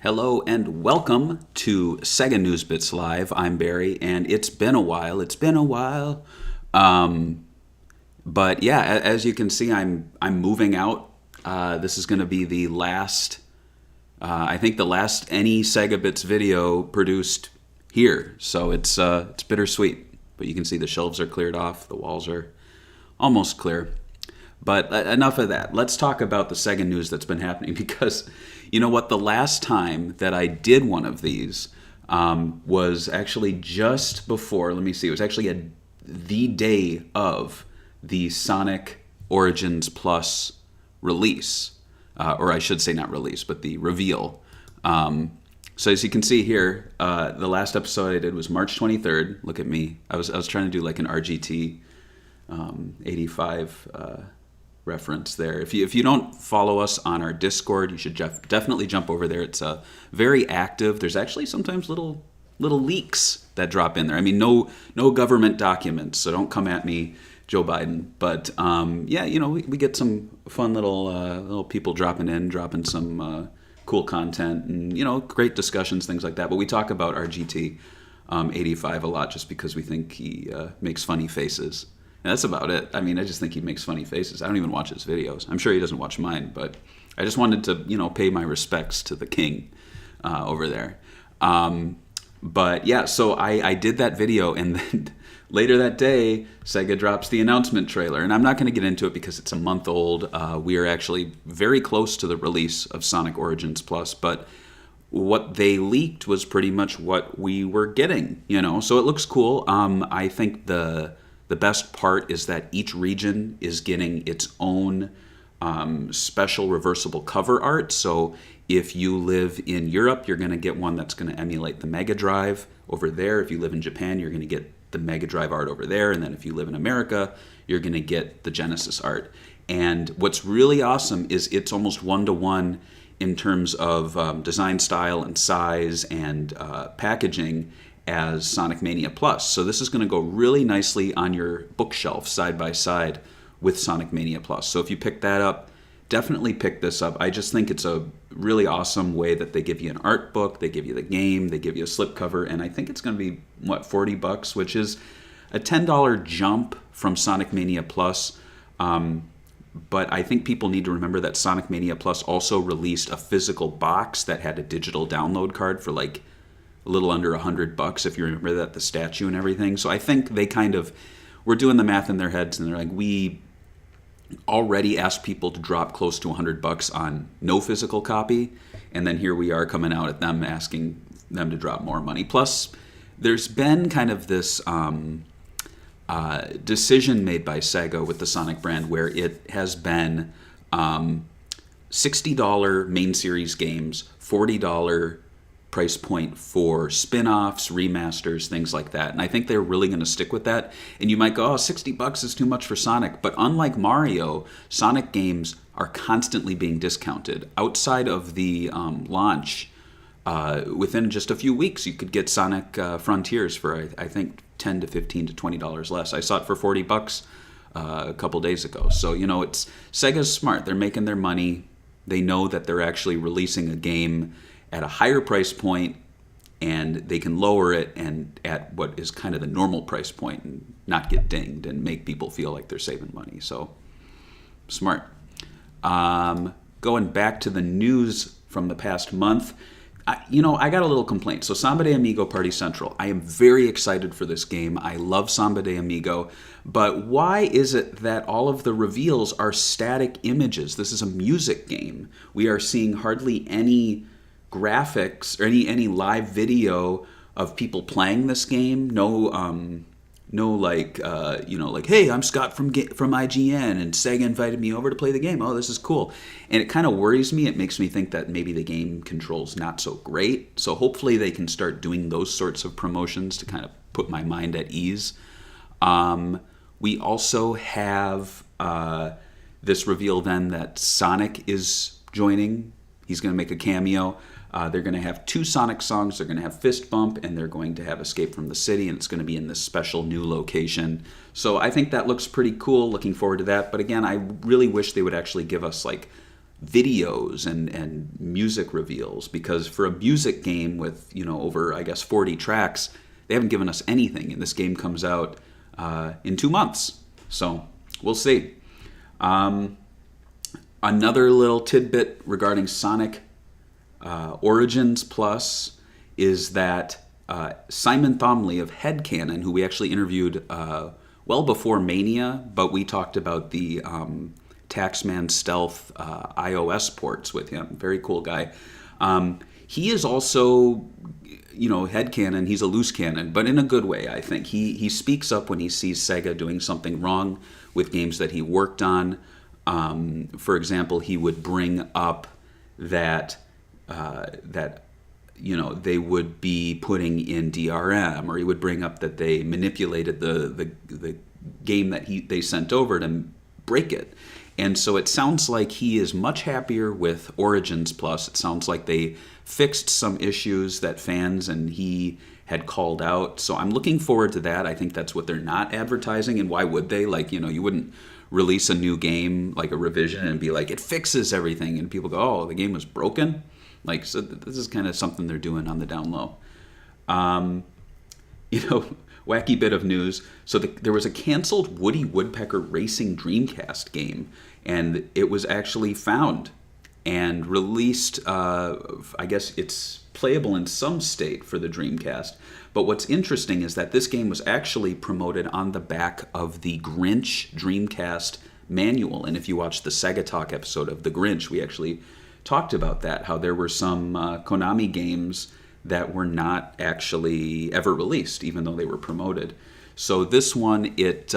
Hello and welcome to Sega News Bits Live. I'm Barry, and it's been a while. But yeah, as you can see, I'm moving out. This is going to be the last, I think the last any Sega Bits video produced here. So it's bittersweet. But you can see the shelves are cleared off, the walls are almost clear. But enough of that. Let's talk about the Sega news that's been happening because, you know what, the last time that I did one of these was actually just before, let me see, it was actually the day of the Sonic Origins Plus release. Or I should say not release, but the reveal. So as you can see here, the last episode I did was March 23rd. Look at me. I was trying to do like an RGT 85 reference there. If you don't follow us on our Discord, you should definitely jump over there. It's very active. There's actually sometimes little leaks that drop in there. I mean, no government documents, so don't come at me, Joe Biden. But yeah, you know, we get some fun little people dropping some cool content, and you know, great discussions, things like that. But we talk about our GT 85 a lot just because we think he makes funny faces. And that's about it. I mean, I just think he makes funny faces. I don't even watch his videos. I'm sure he doesn't watch mine, but I just wanted to, you know, pay my respects to the king over there. But yeah, so I did that video, and then later that day, Sega drops the announcement trailer. And I'm not going to get into it because it's a month old. We are actually very close to the release of Sonic Origins Plus, but what they leaked was pretty much what we were getting, you know. So it looks cool. I think the best part is that each region is getting its own special reversible cover art. So if you live in Europe, you're going to get one that's going to emulate the Mega Drive over there. If you live in Japan, you're going to get the Mega Drive art over there. And then if you live in America, you're going to get the Genesis art. And what's really awesome is it's almost one-to-one in terms of design style and size and packaging as Sonic Mania Plus. So this is going to go really nicely on your bookshelf side by side with Sonic Mania Plus. So if you pick that up, definitely pick this up. I just think it's a really awesome way that they give you an art book, they give you the game, they give you a slipcover, and I think it's going to be, $40, which is a $10 jump from Sonic Mania Plus. But I think people need to remember that Sonic Mania Plus also released a physical box that had a digital download card for like a little under $100, if you remember that, the statue and everything. So I think they kind of were doing the math in their heads, and they're like, we already asked people to drop close to $100 on no physical copy, and then here we are coming out at them asking them to drop more money. Plus, there's been kind of this decision made by Sega with the Sonic brand where it has been $60 main series games, $40 price point for spin-offs, remasters, things like that. And I think they're really going to stick with that. And you might go, oh, $60 is too much for Sonic. But unlike Mario, Sonic games are constantly being discounted. Outside of the launch, within just a few weeks, you could get Sonic Frontiers for, I think, $10 to $15 to $20 less. I saw it for $40 a couple days ago. So, you know, Sega's smart. They're making their money. They know that they're actually releasing a game at a higher price point, and they can lower it and at what is kind of the normal price point and not get dinged and make people feel like they're saving money. So, smart. Going back to the news from the past month, I got a little complaint. So Samba de Amigo Party Central. I am very excited for this game. I love Samba de Amigo. But why is it that all of the reveals are static images? This is a music game. We are seeing hardly any graphics or any live video of people playing this game. Like, hey, I'm Scott from IGN, and Sega invited me over to play the game. Oh, this is cool. And it kind of worries me. It makes me think that maybe the game control's not so great. So hopefully they can start doing those sorts of promotions to kind of put my mind at ease. We also have this reveal then that Sonic is joining. He's going to make a cameo. They're going to have 2 Sonic songs. They're going to have Fist Bump, and they're going to have Escape from the City, and it's going to be in this special new location. So I think that looks pretty cool. Looking forward to that. But again, I really wish they would actually give us like videos and music reveals, because for a music game with, over, I guess, 40 tracks, they haven't given us anything, and this game comes out in 2 months. So we'll see. Another little tidbit regarding Sonic Origins Plus is that Simon Thomley of Headcanon, who we actually interviewed well before Mania, but we talked about the Taxman Stealth iOS ports with him. Very cool guy. He is also, headcanon. He's a loose cannon, but in a good way, I think. He speaks up when he sees Sega doing something wrong with games that he worked on. For example, he would bring up that they would be putting in DRM, or he would bring up that they manipulated the game that they sent over to break it. And so it sounds like he is much happier with Origins Plus. It sounds like they fixed some issues that fans and he had called out. So I'm looking forward to that. I think that's what they're not advertising, and why would they? Like, you wouldn't release a new game, like a revision, and be like, it fixes everything, and people go, oh, the game was broken? Like, so this is kind of something they're doing on the down low. Wacky bit of news. So there was a canceled Woody Woodpecker Racing Dreamcast game, and it was actually found and released. I guess it's playable in some state for the Dreamcast. But what's interesting is that this game was actually promoted on the back of the Grinch Dreamcast manual. And if you watch the Sega Talk episode of The Grinch, we actually talked about that, how there were some Konami games that were not actually ever released, even though they were promoted. So this one, it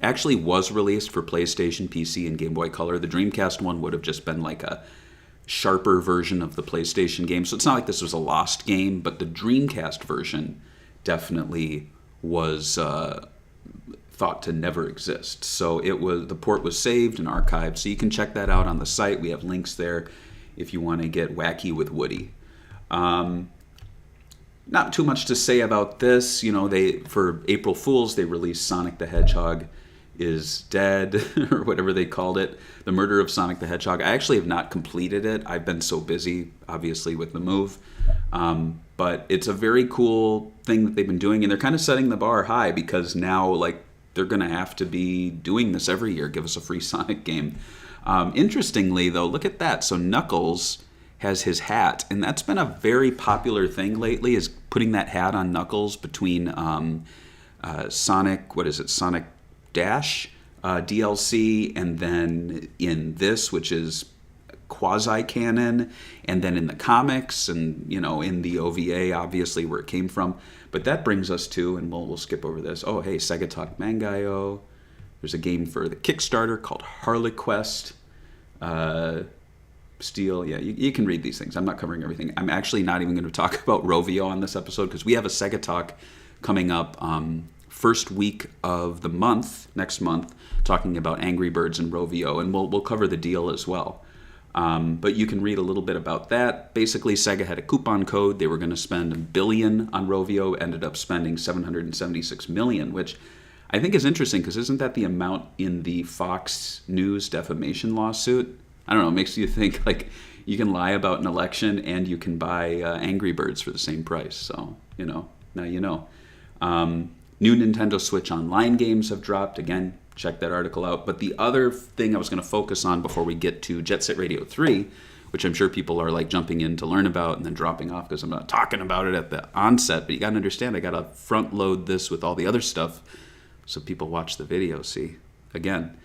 actually was released for PlayStation, PC, and Game Boy Color. The Dreamcast one would have just been like a sharper version of the PlayStation game. So it's not like this was a lost game, but the Dreamcast version definitely was thought to never exist. So the port was saved and archived. So you can check that out on the site. We have links there if you want to get wacky with Woody. Not too much to say about this. For April Fools, they released Sonic the Hedgehog is Dead, or whatever they called it. The Murder of Sonic the Hedgehog. I actually have not completed it. I've been so busy, obviously, with the move. But it's a very cool thing that they've been doing, and they're kind of setting the bar high, because now, they're going to have to be doing this every year. Give us a free Sonic game. Interestingly, though, look at that. So Knuckles has his hat, and that's been a very popular thing lately, is putting that hat on Knuckles between Sonic Dash DLC, and then in this, which is quasi-canon, and then in the comics, and in the OVA, obviously, where it came from. But that brings us to, and we'll skip over this, oh hey, Sega Talk Mangayo, there's a game for the Kickstarter called Harlequest. Steel, yeah, you can read these things. I'm not covering everything. I'm actually not even going to talk about Rovio on this episode, because we have a Sega Talk coming up first week of the month, next month, talking about Angry Birds and Rovio, and we'll cover the deal as well. But you can read a little bit about that. Basically, Sega had a coupon code. They were going to spend $1 billion on Rovio, ended up spending $776 million, which I think is interesting, because isn't that the amount in the Fox News defamation lawsuit? I don't know, it makes you think, you can lie about an election and you can buy Angry Birds for the same price. So, now you know. New Nintendo Switch Online games have dropped. Again, check that article out. But the other thing I was going to focus on before we get to Jet Set Radio 3, which I'm sure people are jumping in to learn about and then dropping off because I'm not talking about it at the onset. But you got to understand, I got to front load this with all the other stuff so people watch the video, see, again.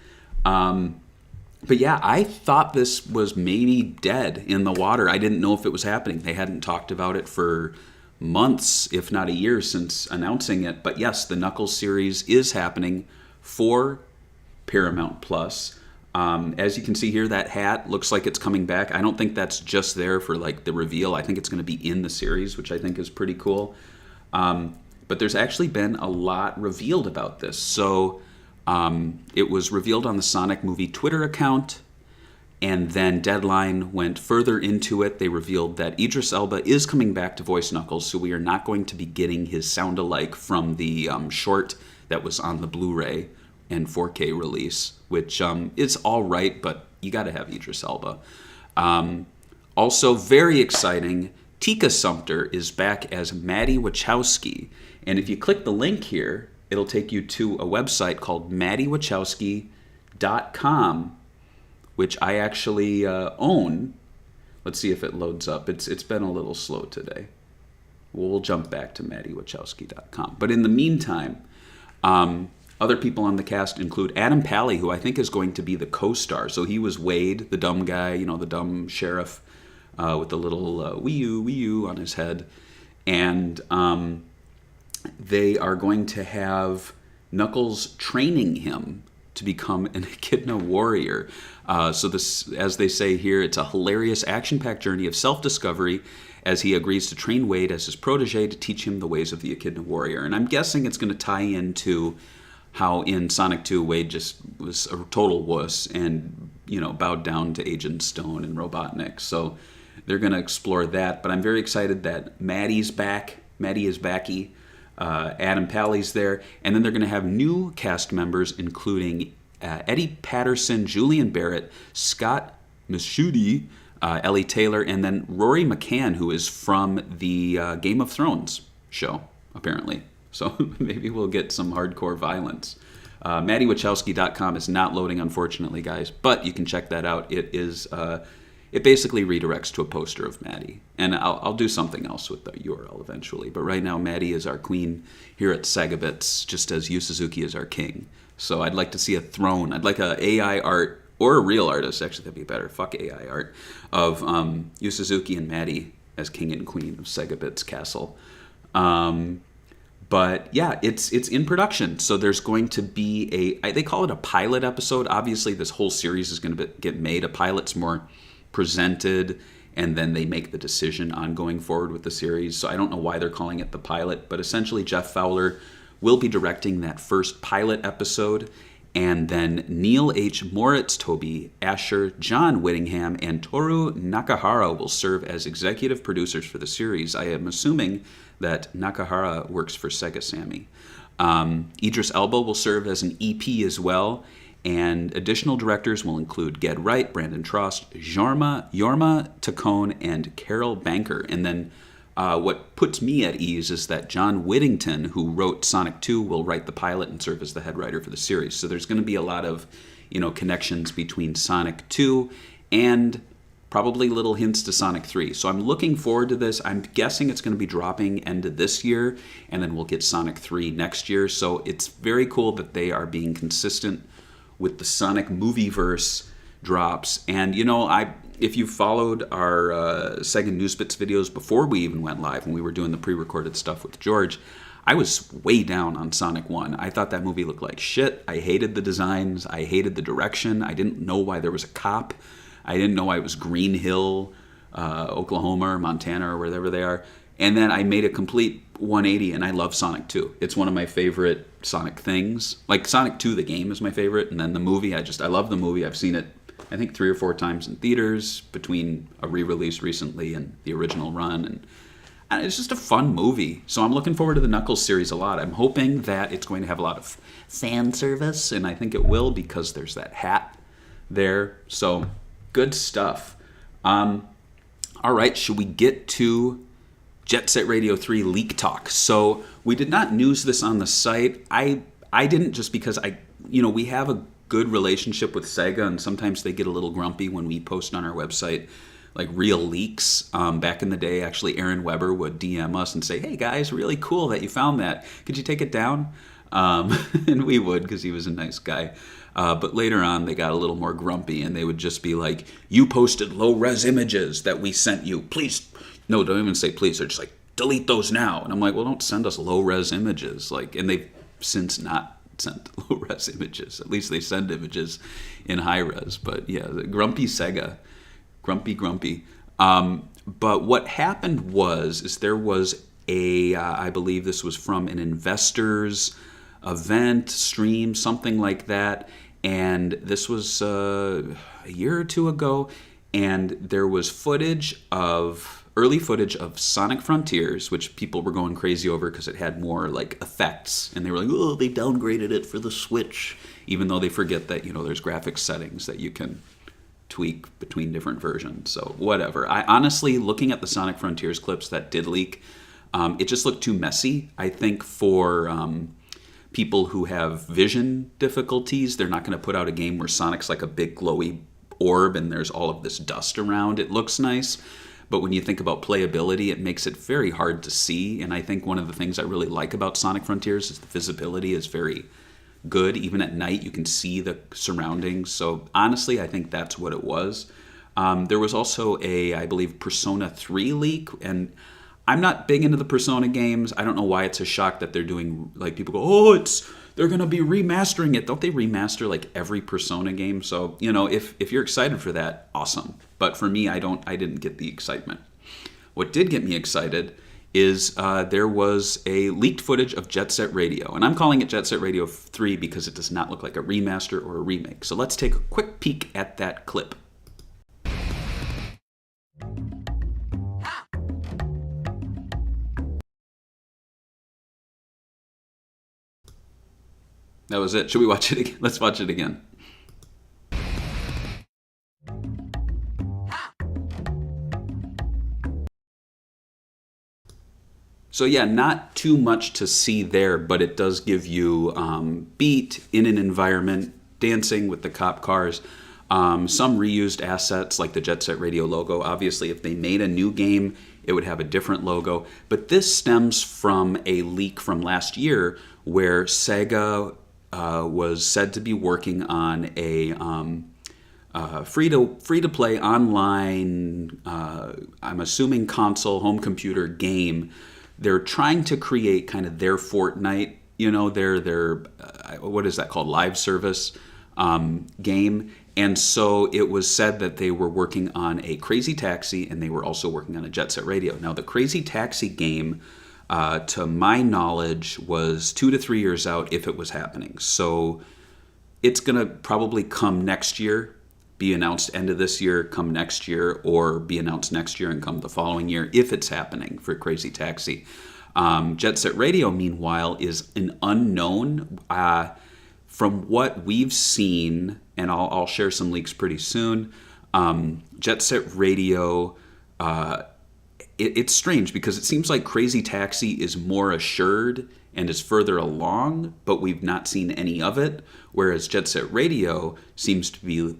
But yeah, I thought this was maybe dead in the water. I didn't know if it was happening. They hadn't talked about it for months, if not a year, since announcing it. But yes, the Knuckles series is happening for Paramount Plus. As you can see here, that hat looks like it's coming back. I don't think that's just there for the reveal. I think it's going to be in the series, which I think is pretty cool. But there's actually been a lot revealed about this. So it was revealed on the Sonic Movie Twitter account, and then Deadline went further into it. They revealed that Idris Elba is coming back to voice Knuckles, so we are not going to be getting his sound-alike from the short that was on the Blu-ray and 4K release, which is all right, but you got to have Idris Elba. Also, very exciting, Tika Sumpter is back as Maddie Wachowski. And if you click the link here, it'll take you to a website called MaddieWachowski.com, which I actually own. Let's see if it loads up. It's been a little slow today. We'll jump back to MaddieWachowski.com. But in the meantime, other people on the cast include Adam Pally, who I think is going to be the co-star. So he was Wade, the dumb guy, the dumb sheriff with the little wee-oo on his head. And they are going to have Knuckles training him to become an Echidna warrior. So this, as they say here, it's a hilarious action-packed journey of self-discovery as he agrees to train Wade as his protege to teach him the ways of the Echidna warrior. And I'm guessing it's going to tie into how in Sonic 2 Wade just was a total wuss and, bowed down to Agent Stone and Robotnik. So they're going to explore that. But I'm very excited that Maddie's back. Maddie is backy. Adam Pally's there. And then they're going to have new cast members, including Eddie Patterson, Julian Barrett, Scott Mescudi, Ellie Taylor, and then Rory McCann, who is from the Game of Thrones show, apparently. So maybe we'll get some hardcore violence. MaddieWachowski.com is not loading, unfortunately, guys, but you can check that out. It is... It basically redirects to a poster of Maddie. And I'll do something else with the URL eventually. But right now, Maddie is our queen here at Segabits, just as Yu Suzuki is our king. So I'd like to see a throne. I'd like a AI art, or a real artist, actually that'd be better, fuck AI art, of Yu Suzuki and Maddie as king and queen of Segabits Castle. But yeah, it's in production. So there's going to be they call it a pilot episode. Obviously, this whole series is going to get made. A pilot's more presented, and then they make the decision on going forward with the series. So I don't know why they're calling it the pilot, but essentially Jeff Fowler will be directing that first pilot episode, and then Neil H. Moritz, Toby Asher, John Whittingham, and Toru Nakahara will serve as executive producers for the series. I am assuming that Nakahara works for Sega Sammy. Idris Elba will serve as an EP as well, and additional directors will include Ged Wright, Brandon Trost, Yorma Tacone, and Carol Banker. And then what puts me at ease is that John Whittington, who wrote Sonic 2, will write the pilot and serve as the head writer for the series. So there's going to be a lot of, connections between Sonic 2 and probably little hints to Sonic 3. So I'm looking forward to this. I'm guessing it's going to be dropping end of this year, and then we'll get Sonic 3 next year. So it's very cool that they are being consistent with the Sonic movieverse drops. And, if you followed our Sega Newsbits videos before we even went live, when we were doing the pre-recorded stuff with George, I was way down on Sonic 1. I thought that movie looked like shit. I hated the designs. I hated the direction. I didn't know why there was a cop. I didn't know why it was Green Hill, Oklahoma or Montana or wherever they are. And then I made a complete 180, and I love Sonic 2. It's one of my favorite Sonic things. Like Sonic 2, the game, is my favorite, and then the movie, I love the movie. I've seen it, I think, 3 or 4 times in theaters between a re-release recently and the original run, and it's just a fun movie. So I'm looking forward to the Knuckles series a lot. I'm hoping that it's going to have a lot of fan service, and I think it will because there's that hat there. So good stuff. All right, should we get to Jet Set Radio 3 leak talk? So we did not news this on the site. I didn't, just because we have a good relationship with Sega, and sometimes they get a little grumpy when we post on our website like real leaks. Back in the day, actually, Aaron Weber would DM us and say, "Hey guys, really cool that you found that. Could you take it down?" And we would, because he was a nice guy. But later on, they got a little more grumpy, and they would just be like, "You posted low-res images that we sent you. Please." No, don't even say please. They're just like, "Delete those now." And I'm like, well, don't send us low-res images. And they've since not sent low-res images. At least they send images in high-res. But yeah, the grumpy Sega. Grumpy. But what happened is there was I believe this was from an investors event, stream, something like that. And this was a year or two ago. And there was early footage of Sonic Frontiers, which people were going crazy over because it had more effects, and they were like, "Oh, they downgraded it for the Switch," even though they forget that there's graphics settings that you can tweak between different versions. So whatever. I honestly, looking at the Sonic Frontiers clips that did leak, it just looked too messy. I think for people who have vision difficulties, they're not going to put out a game where Sonic's like a big glowy orb and there's all of this dust around. It looks nice, but when you think about playability, it makes it very hard to see. And I think one of the things I really like about Sonic Frontiers is the visibility is very good. Even at night, you can see the surroundings. So honestly, I think that's what it was. There was also I believe, Persona 3 leak, and I'm not big into the Persona games. I don't know why it's a shock that they're doing, like, people go, oh, they're going to be remastering it. Don't they remaster, like, every Persona game? So, if you're excited for that, awesome. But for me, I didn't get the excitement. What did get me excited is there was a leaked footage of Jet Set Radio. And I'm calling it Jet Set Radio 3 because it does not look like a remaster or a remake. So let's take a quick peek at that clip. That was it. Should we watch it again? Let's watch it again. So yeah, not too much to see there, but it does give you beat in an environment, dancing with the cop cars, some reused assets like the Jet Set Radio logo. Obviously, if they made a new game, it would have a different logo. But this stems from a leak from last year where Sega was said to be working on a free to play online, I'm assuming console, home computer game. They're trying to create kind of their Fortnite, their what is that called, live service game. And so it was said that they were working on a Crazy Taxi, and they were also working on a Jet Set Radio. Now, the Crazy Taxi game, to my knowledge, was 2 to 3 years out if it was happening. So it's going to probably come next year, be announced end of this year, come next year, or be announced next year and come the following year if it's happening for Crazy Taxi. Jet Set Radio, meanwhile, is an unknown. From what we've seen, and I'll share some leaks pretty soon, Jet Set Radio, it's strange because it seems like Crazy Taxi is more assured and is further along, but we've not seen any of it, whereas Jet Set Radio seems to be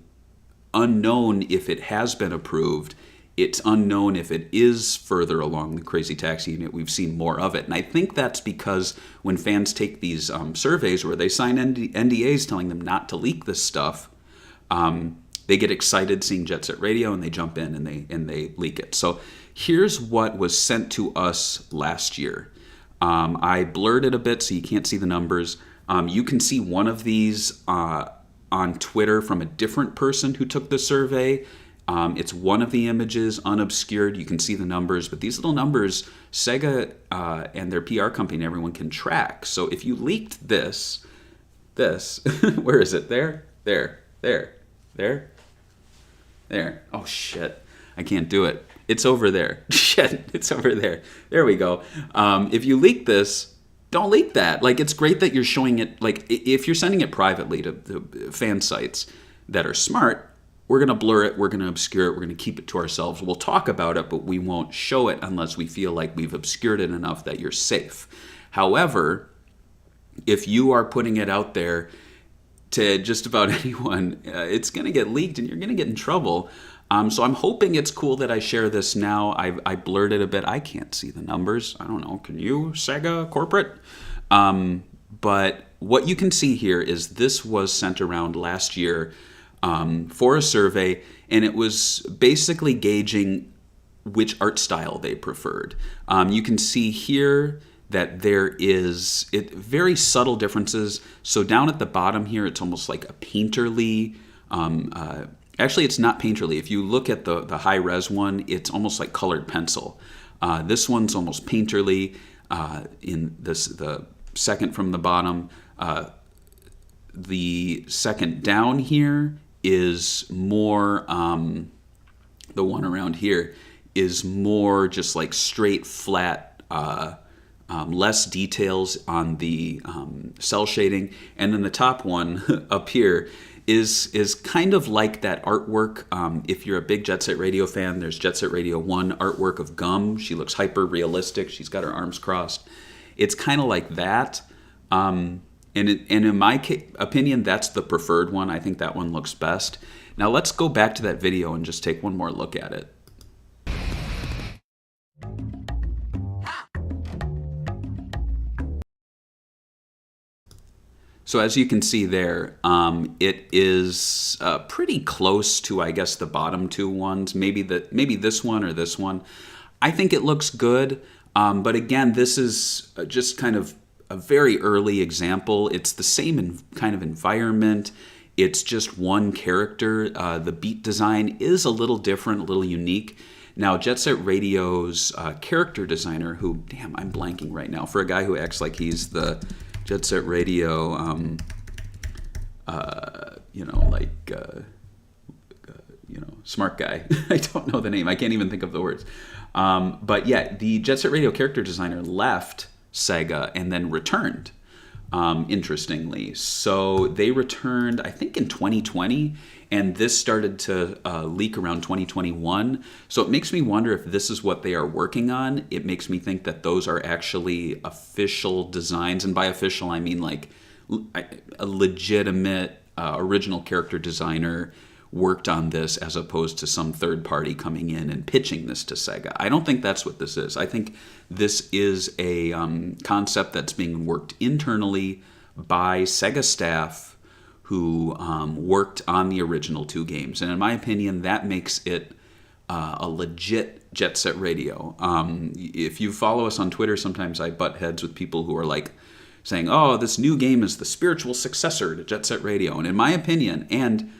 unknown if it has been approved. It's unknown if it is further along the Crazy Taxi unit. We've seen more of it. And I think that's because when fans take these surveys where they sign NDAs telling them not to leak this stuff, they get excited seeing Jet Set Radio and they jump in and they leak it. So here's what was sent to us last year. I blurred it a bit so you can't see the numbers. You can see one of these on Twitter from a different person who took the survey. It's one of the images, unobscured. You can see the numbers, but these little numbers, Sega and their PR company and everyone can track. So if you leaked this, where is it? There. Oh, shit. I can't do it. It's over there. Shit, it's over there. There we go. If you leak this, don't leak that. Like, it's great that you're showing it. Like, if you're sending it privately to fan sites that are smart, we're going to blur it, we're going to obscure it, we're going to keep it to ourselves. We'll talk about it, but we won't show it unless we feel like we've obscured it enough that you're safe. However, if you are putting it out there to just about anyone, it's going to get leaked and you're going to get in trouble. So I'm hoping it's cool that I share this now. I blurred it a bit. I can't see the numbers. I don't know. Can you, Sega corporate? But what you can see here is this was sent around last year for a survey, and it was basically gauging which art style they preferred. You can see here that there is very subtle differences. So down at the bottom here, it's almost like a painterly. Actually, it's not painterly. If you look at the high-res one, it's almost like colored pencil. This one's almost painterly. In the second from the bottom, the second down here is more, the one around here is more just like straight, flat, less details on the cell shading. And then the top one up here is kind of like that artwork. If you're a big Jet Set Radio fan, there's Jet Set Radio 1 artwork of Gum. She looks hyper realistic. She's got her arms crossed. It's kind of like that. And in my opinion, that's the preferred one. I think that one looks best. Now let's go back to that video and just take one more look at it. So as you can see there, it is pretty close to, I guess, the bottom two ones. Maybe this one or this one. I think it looks good, but again, this is just kind of a very early example. It's the same kind of environment. It's just one character. The beat design is a little different, a little unique. Now, Jet Set Radio's character designer, who, damn, I'm blanking right now, for a guy who acts like he's the Jet Set Radio, smart guy. I don't know the name. I can't even think of the words. But yeah, the Jet Set Radio character designer left Sega and then returned, interestingly. So they returned, I think, in 2020, and this started to leak around 2021. So it makes me wonder if this is what they are working on. It makes me think that those are actually official designs, and by official I mean like a legitimate original character designer worked on this as opposed to some third party coming in and pitching this to Sega. I don't think that's what this is. I think this is a concept that's being worked internally by Sega staff who worked on the original two games. And in my opinion, that makes it a legit Jet Set Radio. If you follow us on Twitter, sometimes I butt heads with people who are like saying, oh, this new game is the spiritual successor to Jet Set Radio. And in my opinion, and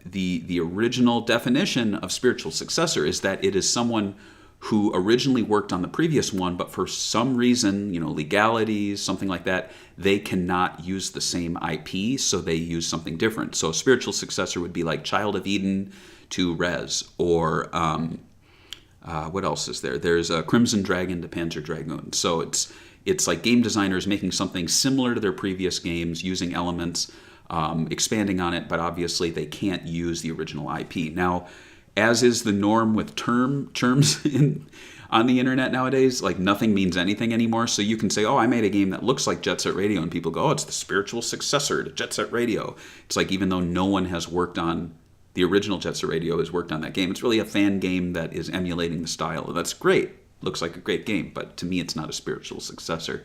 the original definition of spiritual successor is that it is someone who originally worked on the previous one, but for some reason, legalities, something like that, they cannot use the same IP, so they use something different. So a spiritual successor would be like Child of Eden to Rez, or what else is there? There's a Crimson Dragon to Panzer Dragoon. So it's like game designers making something similar to their previous games, using elements, expanding on it, but obviously they can't use the original IP. Now, as is the norm with terms on the internet nowadays, like nothing means anything anymore. So you can say, oh, I made a game that looks like Jet Set Radio, and people go, oh, it's the spiritual successor to Jet Set Radio. It's like, even though no one has worked on the original Jet Set Radio, has worked on that game, it's really a fan game that is emulating the style. That's great. Looks like a great game, but to me, it's not a spiritual successor.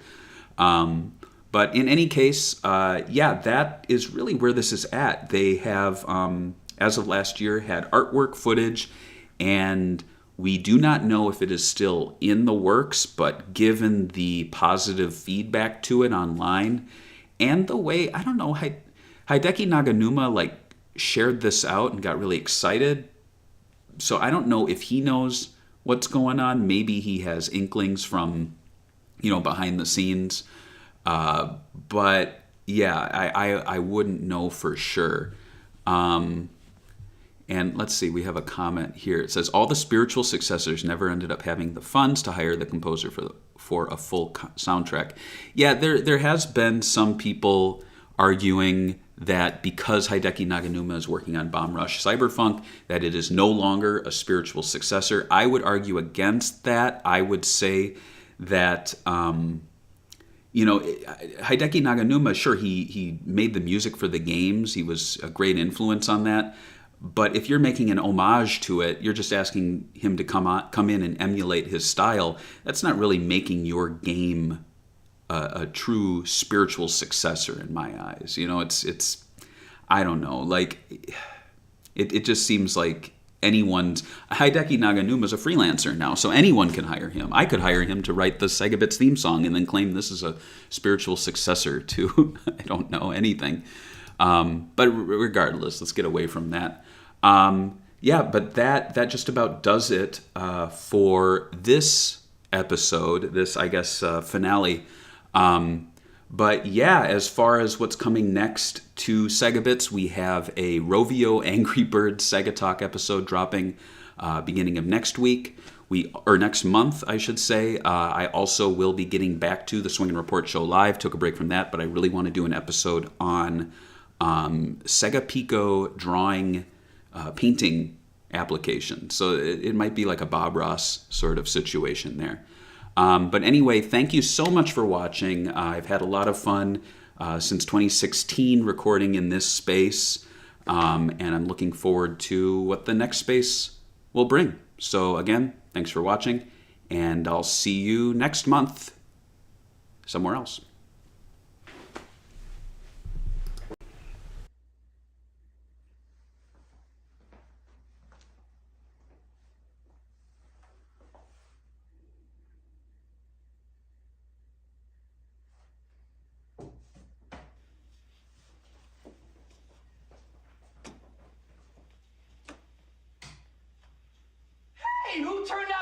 But in any case, that is really where this is at. They have, as of last year, had artwork footage, and we do not know if it is still in the works, but given the positive feedback to it online, and the way, I don't know, Hideki Naganuma shared this out and got really excited. So I don't know if he knows what's going on. Maybe he has inklings from, behind the scenes. But yeah, I wouldn't know for sure. And let's see, we have a comment here. It says, all the spiritual successors never ended up having the funds to hire the composer for a full soundtrack. Yeah, there has been some people arguing that because Hideki Naganuma is working on Bomb Rush Cyberpunk, that it is no longer a spiritual successor. I would argue against that. I would say that, Hideki Naganuma, sure, he made the music for the games. He was a great influence on that. But if you're making an homage to it, you're just asking him to come in and emulate his style. That's not really making your game a true spiritual successor in my eyes. It's I don't know. It just seems like Hideki Naganuma's a freelancer now, so anyone can hire him. I could hire him to write the Sega Bits theme song and then claim this is a spiritual successor to, I don't know, anything. But regardless, let's get away from that. But that just about does it for this episode, this, I guess, finale. But yeah, as far as what's coming next to Sega Bits, we have a Rovio Angry Birds Sega Talk episode dropping beginning of next week. Next month, I should say. I also will be getting back to the Swing and Report show live. Took a break from that, but I really want to do an episode on Sega Pico drawing, painting application. So it might be like a Bob Ross sort of situation there. But anyway, thank you so much for watching. I've had a lot of fun since 2016 recording in this space, and I'm looking forward to what the next space will bring. So again, thanks for watching, and I'll see you next month somewhere else. Hey, who turned out